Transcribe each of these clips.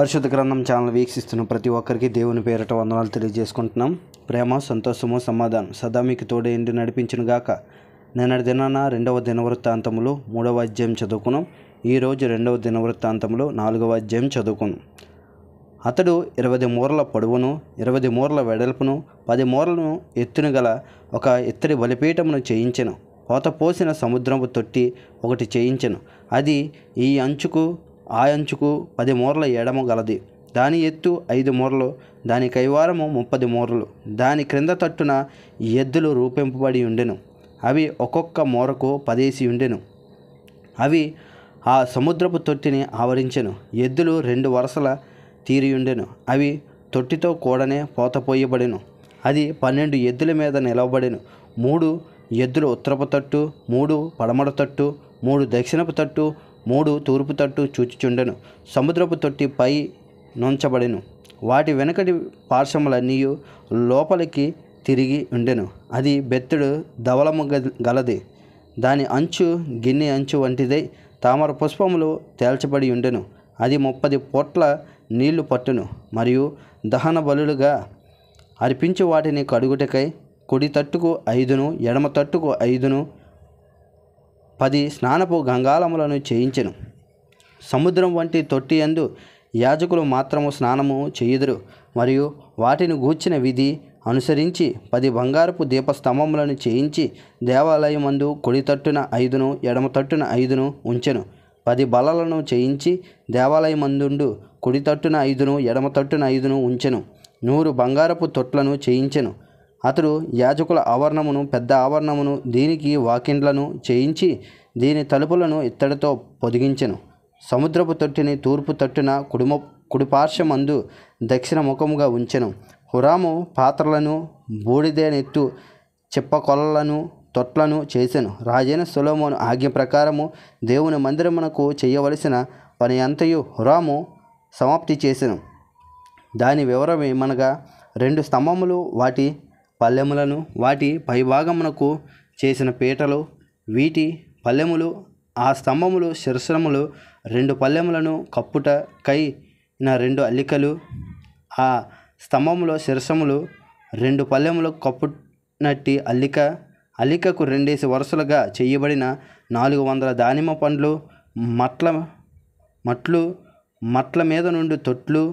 పరిశుద్ధ గ్రంథం ఛానల్ వీక్షిస్తున్న ప్రతి ఒక్కరికి దేవుని పేరిట వందనాలు తెలియజేసుకుంటున్నాం. ప్రేమ, సంతోషము, సమాధానం సదా మీకు తోడే ఇంటి నడిపించును గాక. నిన్నటి దినాన 2వ దినవృత్తాంతములో 3వ అధ్యాయం చదువుకున్నాం. ఈరోజు 2వ దినవృత్తాంతంలో 4వ అధ్యాయం చదువుకున్నాం. అతడు 20 మూరల పొడవును 20 మూరల వెడల్పును 10 మూరలను ఎత్తును గల ఒక ఇత్తడి బలిపీఠమును చేయించెను. పోత పోసిన సముద్రపు తొట్టి ఒకటి చేయించెను. అది ఈ అంచుకు ఆ అంచుకు 10 మూరల ఎడము గలది. దాని ఎత్తు 5 మూరలు, దాని కైవారము 30 మూరలు. దాని క్రింద తట్టున ఎద్దులు రూపింపబడి ఉండెను. అవి ఒక్కొక్క మూరకు 10 ఉండెను. అవి ఆ సముద్రపు తొట్టిని ఆవరించెను. ఎద్దులు 2 వరుసల తీరియుండెను. అవి తొట్టితో కూడనే పోతపోయబడెను. అది 12 ఎద్దుల మీద నిలవబడెను. 3 ఎద్దులు ఉత్తరపు తట్టు, 3 పడమర తట్టు, 3 దక్షిణపు తట్టు, 3 తూర్పు తట్టు చూచుచుండెను. సముద్రపు తొట్టి పై నుంచబడెను. వాటి వెనకటి పార్శ్వములన్నీ లోపలికి తిరిగి ఉండెను. అది బెత్తడు ధవళము గలది. దాని అంచు గిన్నె అంచు వంటిదై తామర పుష్పములు తేల్చబడి ఉండెను. అది 30 పొట్ల నీళ్లు పట్టును. మరియు దహన బలులుగా అర్పించు వాటిని కడుగుటకై కుడి తట్టుకు 5, ఎడమ తట్టుకు 5, 10 స్నానపు గంగాళములను చేయించెను. సముద్రం వంటి తొట్టి యందు యాజకులు మాత్రము స్నానము చేయుదురు. మరియు వాటిని గూర్చిన విధి అనుసరించి 10 బంగారపు దీపస్తంభములను చేయించి దేవాలయమందు కుడి తట్టున 5, ఎడమ తట్టున 5 ఉంచెను. 10 బల్లలను చేయించి దేవాలయమందుండు కుడి తట్టున 5, ఎడమ తట్టున 5 ఉంచెను. 100 బంగారపు తొట్లను చేయించెను. అతడు యాజకుల ఆవరణమును పెద్ద ఆవరణమును దీనికి వాకిండ్లను చేయించి దీని తలుపులను ఇత్తడితో పొదిగించెను. సముద్రపు తొట్టిని తూర్పు తట్టున కుడిపార్శ్వమందు దక్షిణ ముఖముగా ఉంచెను. హురాము పాత్రలను బూడిదెనెత్తు చిప్పకొలలను తొట్లను చేసెను. రాజైన సొలొమోను ఆజ్ఞ ప్రకారము దేవుని మందిరమునకు చేయవలసిన పని అంతయు హురాము సమాప్తి చేసెను. దాని వివరం ఏమనగా 2 స్తంభములు, వాటి పల్లెములను, వాటి పైభాగమునకు చేసిన పీటలు, వీటి పల్లెములు, ఆ స్తంభములు శిరస్రములు, 2 పల్లెములను కప్పుటకైన 2 అల్లికలు, ఆ స్తంభములో శిరస్రములు, 2 పల్లెములు కప్పునట్టి అల్లికకు 2 వరుసలుగా చేయబడిన 400 దానిమ్మ పండ్లు, మట్ల మీద నుండి తొట్లు,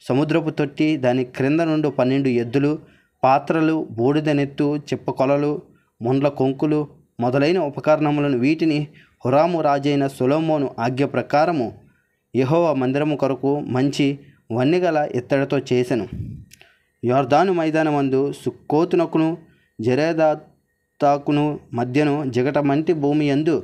సముద్రపు తొట్టి, దాని క్రింద నుండి 12 ఎద్దులు, పాత్రలు, బూడిదెనెత్తు చిప్పకొలలు, ముండ్ల కొంకులు మొదలైన ఉపకరణములను వీటిని హురాము రాజైన సొలొమోను ఆజ్ఞ ప్రకారము యెహోవా మందిరము కొరకు మంచి వన్నెగల ఇత్తడితో చేసెను. యొర్దాను మైదానమందు సుక్కోతునకును జెరేదాతాకును మధ్యను జిగటమంటి భూమి యందు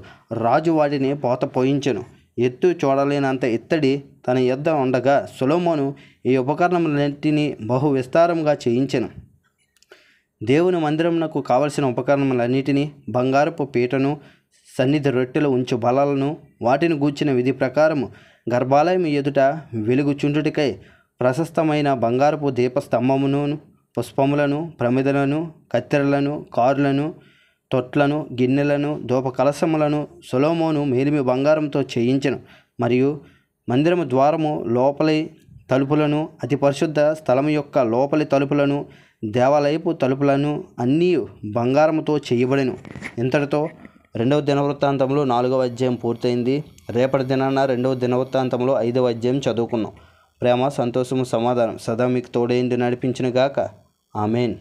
రాజు వాటిని పోత పోయించెను. ఎత్తు చూడలేనంత ఇత్తడి తన యొద్ద ఉండగా సొలొమోను ఈ ఉపకరణములన్నిటినీ బహు విస్తారముగా చేయించెను. దేవుని మందిరమునకు కావలసిన ఉపకరణములన్నిటినీ, బంగారపు పీటను, సన్నిధి రొట్టెలు ఉంచు బల్లలను, వాటిని గూర్చిన విధి ప్రకారము గర్భాలయం ఎదుట వెలుగుచుండుటకై ప్రశస్తమైన బంగారపు దీపస్తంభమును, పుష్పములను, ప్రమిదలను, కత్తెరలను, కారులను, తొట్లను, గిన్నెలను, ధూప కలశములను సొలొమోను మేలిమి బంగారంతో చేయించెను. మరియు మందిరము ద్వారము లోపలి తలుపులను, అతి పరిశుద్ధ స్థలము యొక్క లోపలి తలుపులను, దేవాలయపు తలుపులను అన్నీ బంగారముతో చేయబడెను. ఇంతటితో 2వ దినవృత్తాంతంలో 4వ అధ్యాయం పూర్తయింది. రేపటి దినాన 2వ దినవృత్తాంతంలో 5వ అధ్యాయం చదువుకున్నాం. ప్రేమ, సంతోషము, సమాధానం సదా మీకు తోడైండి నడిపించును గాక. ఆమేన్.